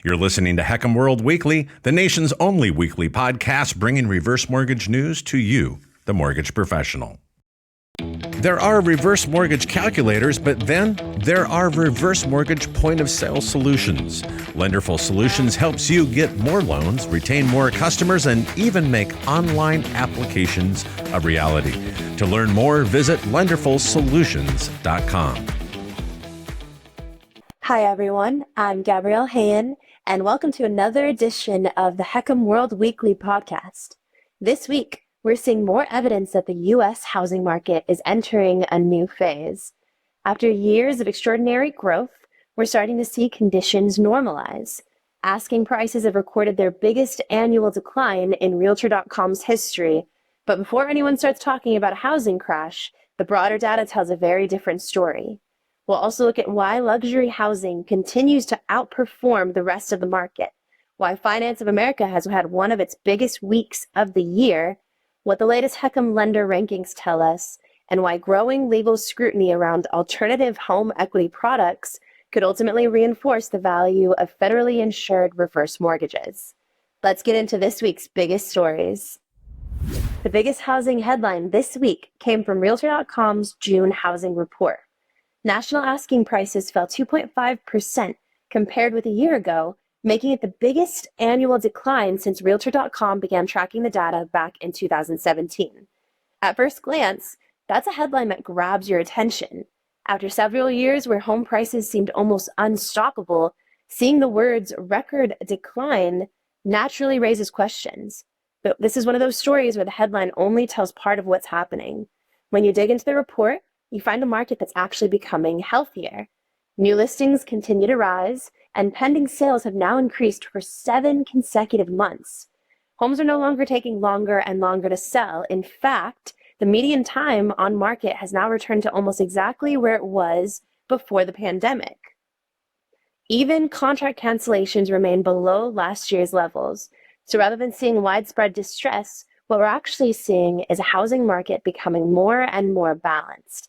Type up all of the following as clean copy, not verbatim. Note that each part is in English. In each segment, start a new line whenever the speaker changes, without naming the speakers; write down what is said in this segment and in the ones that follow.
You're listening to HECM World Weekly, the nation's only weekly podcast bringing reverse mortgage news to you, the mortgage professional. There are reverse mortgage calculators, but then there are reverse mortgage point-of-sale solutions. Lenderful Solutions helps you get more loans, retain more customers, and even make online applications a reality. To learn more, visit lenderfulsolutions.com.
Hi, everyone. I'm Gabrielle Hayen, and welcome to another edition of the HECM World Weekly podcast. This week, we're seeing more evidence that the U.S. housing market is entering a new phase. After years of extraordinary growth, we're starting to see conditions normalize. Asking prices have recorded their biggest annual decline in Realtor.com's history. But before anyone starts talking about a housing crash, the broader data tells a very different story. We'll also look at why luxury housing continues to outperform the rest of the market, why Finance of America has had one of its biggest weeks of the year, what the latest HECM lender rankings tell us, and why growing legal scrutiny around alternative home equity products could ultimately reinforce the value of federally insured reverse mortgages. Let's get into this week's biggest stories. The biggest housing headline this week came from Realtor.com's June housing report. National asking prices fell 2.5% compared with a year ago, making it the biggest annual decline since Realtor.com began tracking the data back in 2017. At first glance, that's a headline that grabs your attention. After several years where home prices seemed almost unstoppable, seeing the words record decline naturally raises questions. But this is one of those stories where the headline only tells part of what's happening. When you dig into the report, you find a market that's actually becoming healthier. New listings continue to rise, and pending sales have now increased for 7 consecutive months. Homes are no longer taking longer and longer to sell. In fact, the median time on market has now returned to almost exactly where it was before the pandemic. Even contract cancellations remain below last year's levels. So rather than seeing widespread distress, what we're actually seeing is a housing market becoming more and more balanced.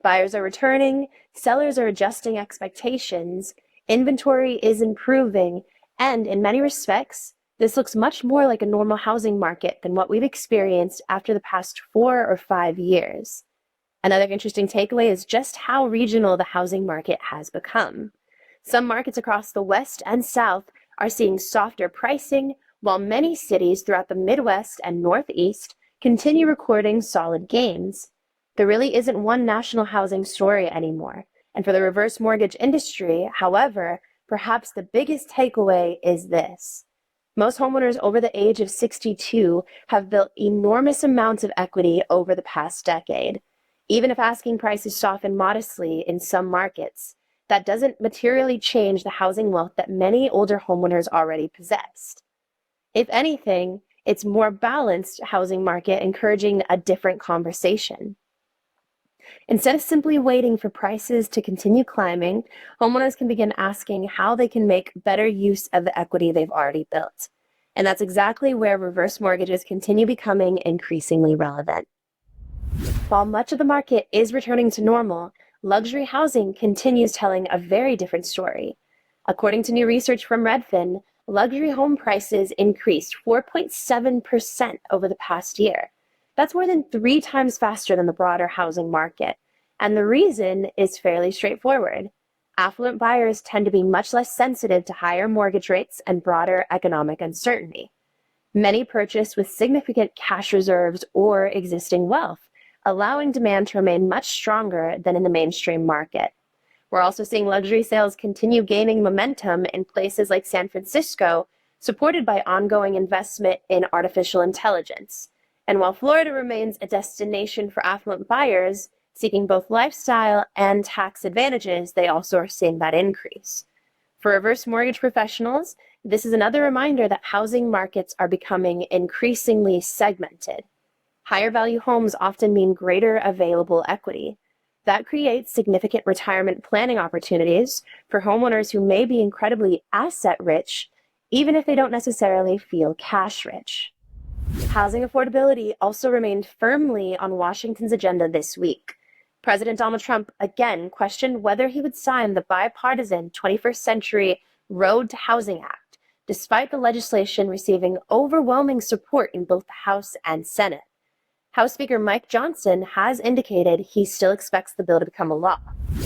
Buyers are returning, sellers are adjusting expectations, inventory is improving, and in many respects, this looks much more like a normal housing market than what we've experienced after the past 4 or 5 years. Another interesting takeaway is just how regional the housing market has become. Some markets across the West and South are seeing softer pricing, while many cities throughout the Midwest and Northeast continue recording solid gains. There really isn't one national housing story anymore. And for the reverse mortgage industry, however, perhaps the biggest takeaway is this. Most homeowners over the age of 62 have built enormous amounts of equity over the past decade. Even if asking prices soften modestly in some markets, that doesn't materially change the housing wealth that many older homeowners already possessed. If anything, it's more balanced housing market encouraging a different conversation. Instead of simply waiting for prices to continue climbing, homeowners can begin asking how they can make better use of the equity they've already built. And that's exactly where reverse mortgages continue becoming increasingly relevant. While much of the market is returning to normal, luxury housing continues telling a very different story. According to new research from Redfin, luxury home prices increased 4.7% over the past year. That's more than 3 times faster than the broader housing market. And the reason is fairly straightforward. Affluent buyers tend to be much less sensitive to higher mortgage rates and broader economic uncertainty. Many purchase with significant cash reserves or existing wealth, allowing demand to remain much stronger than in the mainstream market. We're also seeing luxury sales continue gaining momentum in places like San Francisco, supported by ongoing investment in artificial intelligence. And while Florida remains a destination for affluent buyers seeking both lifestyle and tax advantages, they also are seeing that increase. For reverse mortgage professionals, this is another reminder that housing markets are becoming increasingly segmented. Higher value homes often mean greater available equity. That creates significant retirement planning opportunities for homeowners who may be incredibly asset rich, even if they don't necessarily feel cash rich. Housing affordability also remained firmly on Washington's agenda this week. President Donald Trump again questioned whether he would sign the bipartisan 21st Century Road to Housing Act, despite the legislation receiving overwhelming support in both the House and Senate. House Speaker Mike Johnson has indicated he still expects the bill to become a law.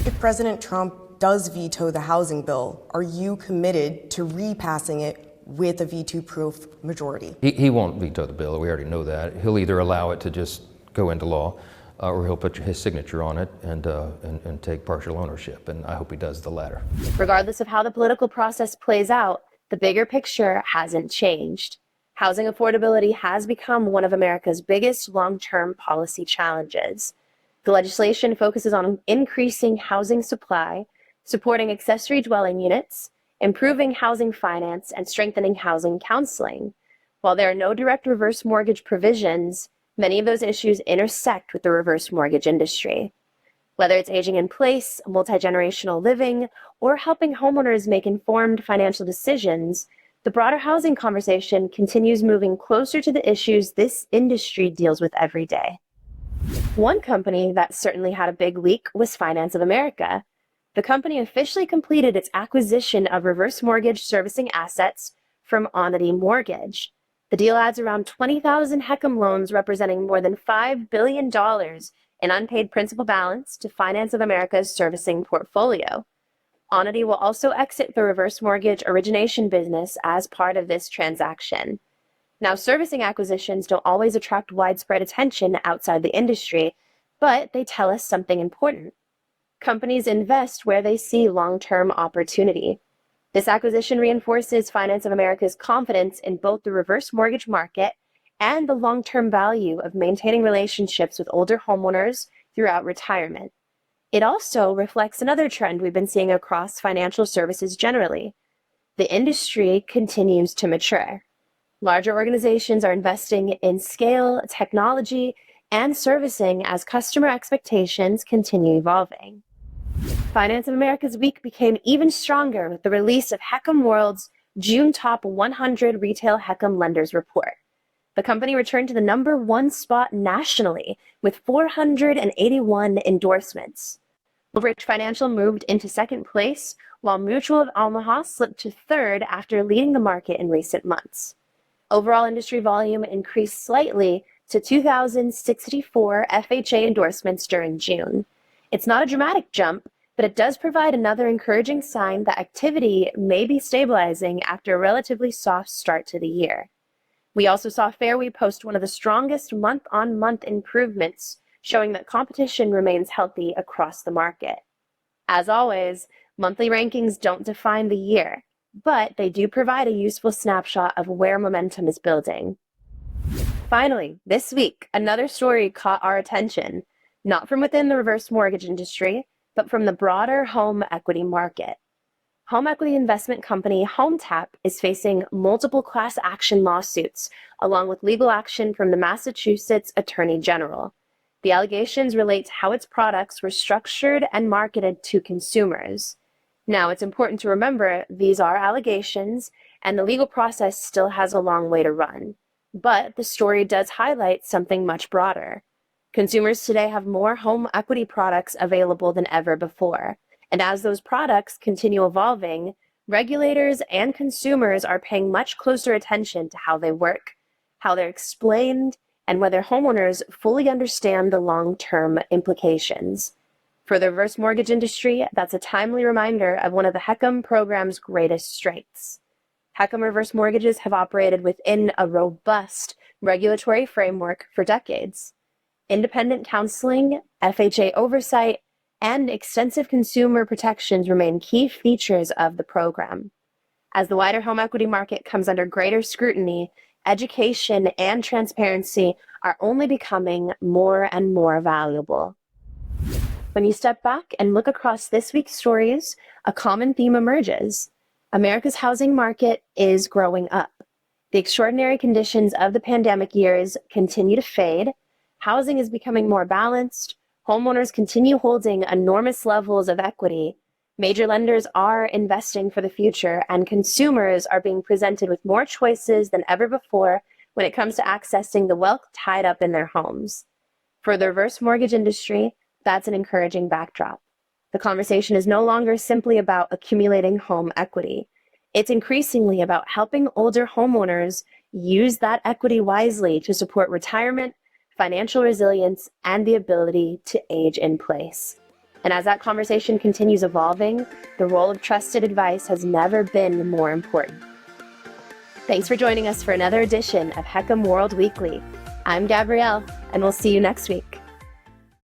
If President Trump does veto the housing bill, are you committed to repassing it with a veto-proof majority?
He won't veto the bill. We already know that. He'll either allow it to just go into law, or he'll put his signature on it and take partial ownership. And I hope he does the latter.
Regardless of how the political process plays out, the bigger picture hasn't changed. Housing affordability has become one of America's biggest long-term policy challenges. The legislation focuses on increasing housing supply, supporting accessory dwelling units, improving housing finance, and strengthening housing counseling. While there are no direct reverse mortgage provisions, many of those issues intersect with the reverse mortgage industry. Whether it's aging in place, multi-generational living, or helping homeowners make informed financial decisions, the broader housing conversation continues moving closer to the issues this industry deals with every day. One company that certainly had a big week was Finance of America. The company officially completed its acquisition of reverse mortgage servicing assets from Onity Mortgage. The deal adds around 20,000 HECM loans representing more than $5 billion in unpaid principal balance to Finance of America's servicing portfolio. Onity will also exit the reverse mortgage origination business as part of this transaction. Now, servicing acquisitions don't always attract widespread attention outside the industry, but they tell us something important. Companies invest where they see long-term opportunity. This acquisition reinforces Finance of America's confidence in both the reverse mortgage market and the long-term value of maintaining relationships with older homeowners throughout retirement. It also reflects another trend we've been seeing across financial services generally. The industry continues to mature. Larger organizations are investing in scale, technology, and servicing as customer expectations continue evolving. Finance of America's week became even stronger with the release of HECM World's June Top 100 Retail HECM Lenders Report. The company returned to the #1 spot nationally with 481 endorsements. Woolbridge Financial moved into second place, while Mutual of Omaha slipped to third after leading the market in recent months. Overall industry volume increased slightly to 2,064 FHA endorsements during June. It's not a dramatic jump, but it does provide another encouraging sign that activity may be stabilizing after a relatively soft start to the year. We also saw Fairway post one of the strongest month-on-month improvements, showing that competition remains healthy across the market. As always, monthly rankings don't define the year, but they do provide a useful snapshot of where momentum is building. Finally, this week, another story caught our attention, not from within the reverse mortgage industry, but from the broader home equity market. Home equity investment company HomeTap is facing multiple class action lawsuits, along with legal action from the Massachusetts Attorney General. The allegations relate to how its products were structured and marketed to consumers. Now, it's important to remember these are allegations, and the legal process still has a long way to run. But the story does highlight something much broader. Consumers today have more home equity products available than ever before. And as those products continue evolving, regulators and consumers are paying much closer attention to how they work, how they're explained, and whether homeowners fully understand the long-term implications. For the reverse mortgage industry, that's a timely reminder of one of the HECM program's greatest strengths. HECM reverse mortgages have operated within a robust regulatory framework for decades. Independent counseling, FHA oversight, and extensive consumer protections remain key features of the program. As the wider home equity market comes under greater scrutiny, education and transparency are only becoming more and more valuable. When you step back and look across this week's stories, a common theme emerges. America's housing market is growing up. The extraordinary conditions of the pandemic years continue to fade. Housing is becoming more balanced. Homeowners continue holding enormous levels of equity. Major lenders are investing for the future, and consumers are being presented with more choices than ever before when it comes to accessing the wealth tied up in their homes. For the reverse mortgage industry, that's an encouraging backdrop. The conversation is no longer simply about accumulating home equity. It's increasingly about helping older homeowners use that equity wisely to support retirement, financial resilience, and the ability to age in place. And as that conversation continues evolving, the role of trusted advice has never been more important. Thanks for joining us for another edition of HECM World Weekly. I'm Gabrielle, and we'll see you next week.